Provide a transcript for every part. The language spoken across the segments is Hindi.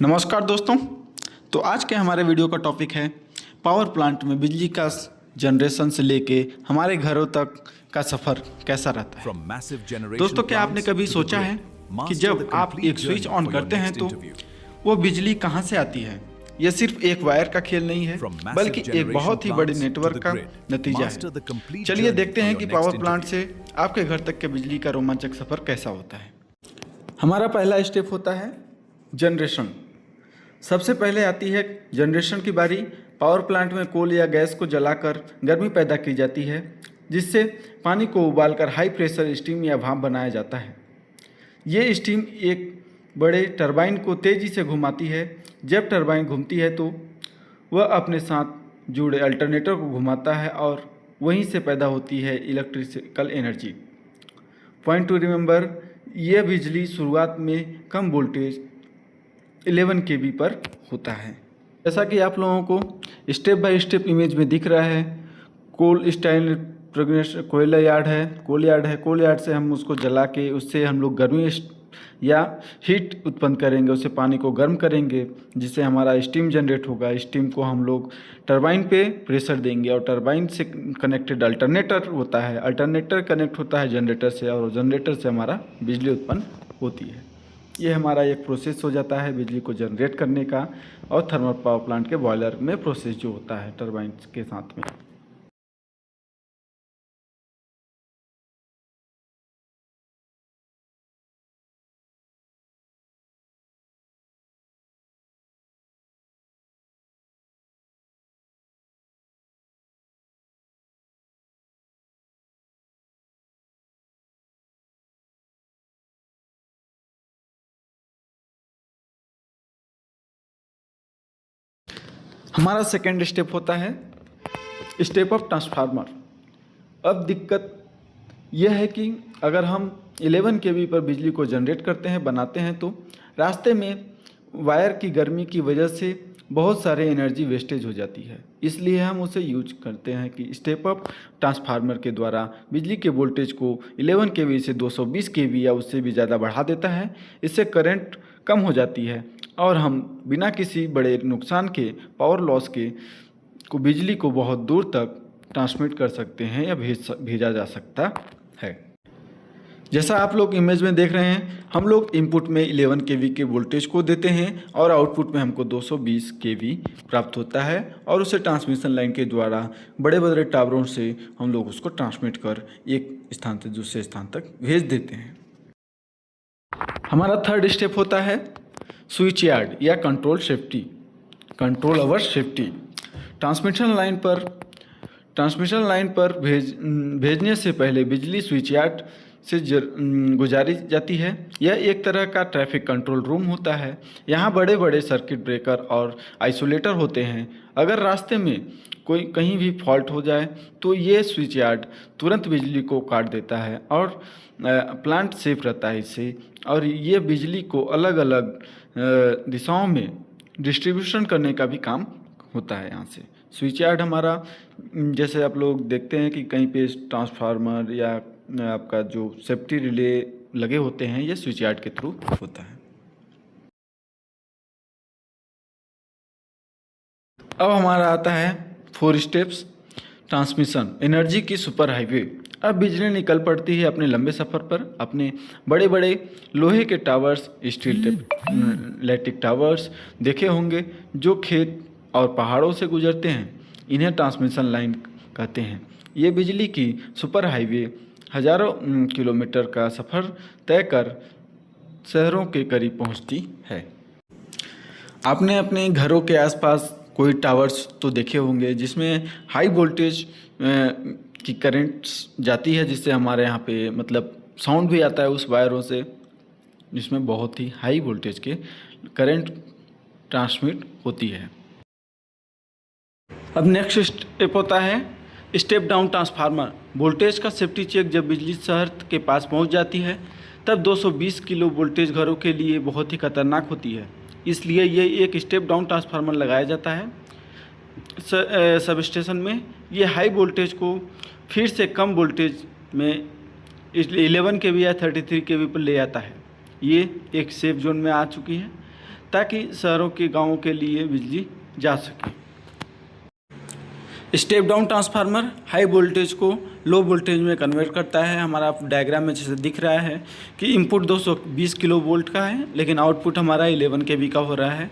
नमस्कार दोस्तों। तो आज के हमारे वीडियो का टॉपिक है पावर प्लांट में बिजली का जनरेशन से लेके हमारे घरों तक का सफ़र कैसा रहता है। दोस्तों, क्या आपने कभी सोचा है कि जब आप एक स्विच ऑन करते हैं तो वो बिजली कहाँ से आती है। यह सिर्फ एक वायर का खेल नहीं है, बल्कि एक बहुत ही बड़े नेटवर्क का नतीजा है। चलिए देखते हैं कि पावर प्लांट से आपके घर तक के बिजली का रोमांचक सफ़र कैसा होता है। हमारा पहला स्टेप होता है जनरेशन। सबसे पहले आती है जनरेशन की बारी। पावर प्लांट में कोल या गैस को जलाकर गर्मी पैदा की जाती है, जिससे पानी को उबालकर हाई प्रेशर स्टीम या भाप बनाया जाता है। ये स्टीम एक बड़े टरबाइन को तेज़ी से घुमाती है। जब टरबाइन घूमती है तो वह अपने साथ जुड़े अल्टरनेटर को घुमाता है और वहीं से पैदा होती है electrical energy. Point two remember, यह बिजली शुरुआत में कम वोल्टेज 11 kV पर होता है। जैसा कि आप लोगों को स्टेप बाय स्टेप इमेज में दिख रहा है, कोल स्टाइल कोयला यार्ड है, कोल यार्ड से हम उसको जला के उससे हम लोग गर्मी या हीट उत्पन्न करेंगे, उससे पानी को गर्म करेंगे, जिससे हमारा स्टीम जनरेट होगा। स्टीम को हम लोग टरबाइन पे प्रेशर देंगे और टरबाइन से कनेक्टेड अल्टरनेटर होता है, अल्टरनेटर कनेक्ट होता है जनरेटर से और जनरेटर से हमारा बिजली उत्पन्न होती है। ये हमारा एक प्रोसेस हो जाता है बिजली को जनरेट करने का। और थर्मल पावर प्लांट के बॉयलर में प्रोसेस जो होता है टरबाइन के साथ में। हमारा सेकेंड स्टेप होता है स्टेप ऑफ ट्रांसफार्मर। अब दिक्कत यह है कि अगर हम 11 kV पर बिजली को जनरेट करते हैं, बनाते हैं, तो रास्ते में वायर की गर्मी की वजह से बहुत सारे एनर्जी वेस्टेज हो जाती है। इसलिए हम उसे यूज करते हैं कि स्टेप अप ट्रांसफार्मर के द्वारा बिजली के वोल्टेज को 11 kV से 220 kV या उससे भी ज़्यादा बढ़ा देता है। इससे करंट कम हो जाती है और हम बिना किसी बड़े नुकसान के, पावर लॉस के बिजली को बहुत दूर तक ट्रांसमिट कर सकते हैं या भेजा जा सकता है। जैसा आप लोग इमेज में देख रहे हैं, हम लोग इनपुट में 11 kV के वोल्टेज को देते हैं और आउटपुट में हमको 220 kV प्राप्त होता है और उसे ट्रांसमिशन लाइन के द्वारा बड़े बड़े टावरों से हम लोग उसको ट्रांसमिट कर एक स्थान से दूसरे स्थान तक भेज देते हैं। हमारा थर्ड स्टेप होता है स्विच यार्ड या कंट्रोल अवर सेफ्टी। ट्रांसमिशन लाइन पर भेजने से पहले बिजली स्विच यार्ड से गुजारी जाती है। यह एक तरह का ट्रैफिक कंट्रोल रूम होता है। यहाँ बड़े बड़े सर्किट ब्रेकर और आइसोलेटर होते हैं। अगर रास्ते में कहीं भी फॉल्ट हो जाए तो ये स्विच यार्ड तुरंत बिजली को काट देता है और प्लांट सेफ रहता है इससे। और ये बिजली को अलग अलग दिशाओं में डिस्ट्रीब्यूशन करने का भी काम होता है। यहाँ से स्विच यार्ड हमारा, जैसे आप लोग देखते हैं कि कहीं पे ट्रांसफार्मर या आपका जो सेफ्टी रिले लगे होते हैं, ये स्विच यार्ड के थ्रू होता है। अब हमारा आता है 4 स्टेप्स ट्रांसमिशन, एनर्जी की सुपर हाईवे। अब बिजली निकल पड़ती है अपने लंबे सफ़र पर। अपने बड़े बड़े लोहे के टावर्स, स्टील इलेक्ट्रिक टावर्स देखे होंगे जो खेत और पहाड़ों से गुजरते हैं, इन्हें ट्रांसमिशन लाइन कहते हैं। ये बिजली की सुपर हाईवे हज़ारों किलोमीटर का सफ़र तय कर शहरों के करीब पहुंचती है। आपने अपने घरों के आसपास कोई टावर्स तो देखे होंगे जिसमें हाई वोल्टेज की करंट जाती है, जिससे हमारे यहाँ पे मतलब साउंड भी आता है उस वायरों से, जिसमें बहुत ही हाई वोल्टेज के करंट ट्रांसमिट होती है। अब नेक्स्ट स्टेप होता है स्टेप डाउन ट्रांसफार्मर। वोल्टेज का सेफ्टी चेक। जब बिजली शहर के पास पहुंच जाती है तब 220 किलो वोल्टेज घरों के लिए बहुत ही खतरनाक होती है। इसलिए ये एक स्टेप डाउन ट्रांसफार्मर लगाया जाता है सब स्टेशन में। ये हाई वोल्टेज को फिर से कम वोल्टेज में 11 kV या 33 kV पर ले आता है। ये एक सेफ जोन में आ चुकी है। ताकि शहरों के गाँवों के लिए बिजली जा सके। Step down transformer high voltage को लो वोल्टेज में कन्वर्ट करता है। हमारा डायग्राम में जैसे दिख रहा है कि इनपुट 220 किलो वोल्ट का है, लेकिन आउटपुट हमारा 11 केवी का हो रहा है,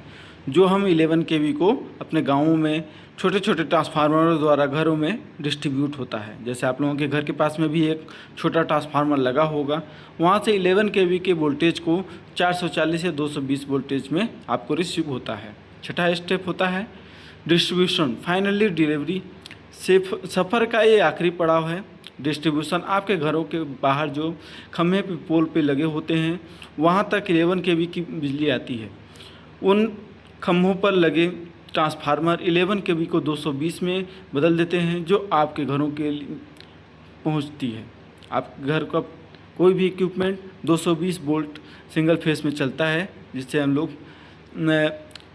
जो हम 11 केवी को अपने गाँवों में छोटे छोटे ट्रांसफार्मरों द्वारा घरों में डिस्ट्रीब्यूट होता है। जैसे आप लोगों के घर के पास में भी एक छोटा ट्रांसफार्मर लगा होगा, वहाँ से 11 केवी के वोल्टेज को 440 या 220 वोल्टेज में आपको रिसीव होता है। छठा स्टेप होता है डिस्ट्रीब्यूशन, फाइनली डिलीवरी। सफ़र का ये आखिरी पड़ाव है। डिस्ट्रीब्यूशन आपके घरों के बाहर जो खम्भे पे पोल पे लगे होते हैं, वहाँ तक 11 केवी की बिजली आती है। उन खम्भों पर लगे ट्रांसफार्मर 11 केवी को 220 में बदल देते हैं, जो आपके घरों के लिए पहुँचती है। आप घर का कोई भी इक्विपमेंट 220 वोल्ट सिंगल फेस में चलता है, जिससे हम लोग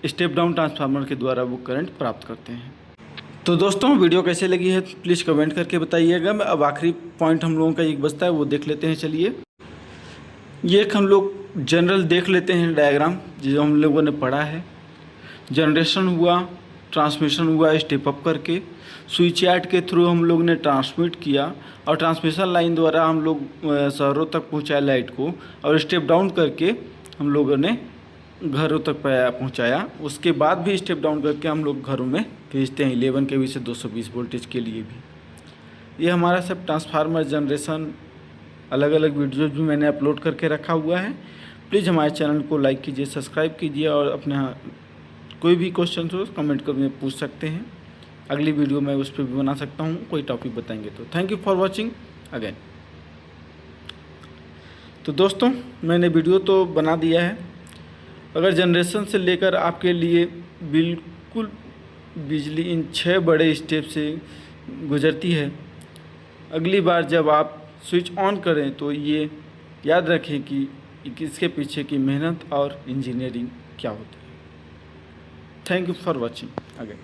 स्टेप डाउन ट्रांसफार्मर के द्वारा वो करंट प्राप्त करते हैं। तो दोस्तों, वीडियो कैसे लगी है प्लीज़ कमेंट करके बताइएगा। अब आखिरी पॉइंट हम लोगों का एक बचता है, वो देख लेते हैं। चलिए, ये एक हम लोग जनरल देख लेते हैं डायग्राम जो हम लोगों ने पढ़ा है। जनरेशन हुआ, ट्रांसमिशन हुआ स्टेप अप करके, स्विच यार्ड के थ्रू हम लोग ने ट्रांसमिट किया और ट्रांसमिशन लाइन द्वारा हम लोग शहरों तक पहुँचाया लाइट को, और स्टेप डाउन करके हम लोगों ने घरों तक पहुंचाया। उसके बाद भी स्टेप डाउन करके हम लोग घरों में भेजते हैं 11 केवी से 220 वोल्टेज के लिए भी। ये हमारा सब ट्रांसफार्मर जनरेशन अलग अलग वीडियोज भी मैंने अपलोड करके रखा हुआ है। प्लीज़ हमारे चैनल को लाइक कीजिए, सब्सक्राइब कीजिए, और अपने कोई भी क्वेश्चन हो कमेंट कर में पूछ सकते हैं। अगली वीडियो में उस पर भी बना सकता हूँ, कोई टॉपिक बताएंगे तो। Thank you for watching again. तो दोस्तों, मैंने वीडियो तो बना दिया है। अगर जनरेशन से लेकर आपके लिए बिल्कुल बिजली इन 6 बड़े स्टेप से गुजरती है, अगली बार जब आप स्विच ऑन करें तो ये याद रखें कि इसके पीछे की मेहनत और इंजीनियरिंग क्या होती है। Thank you for watching again.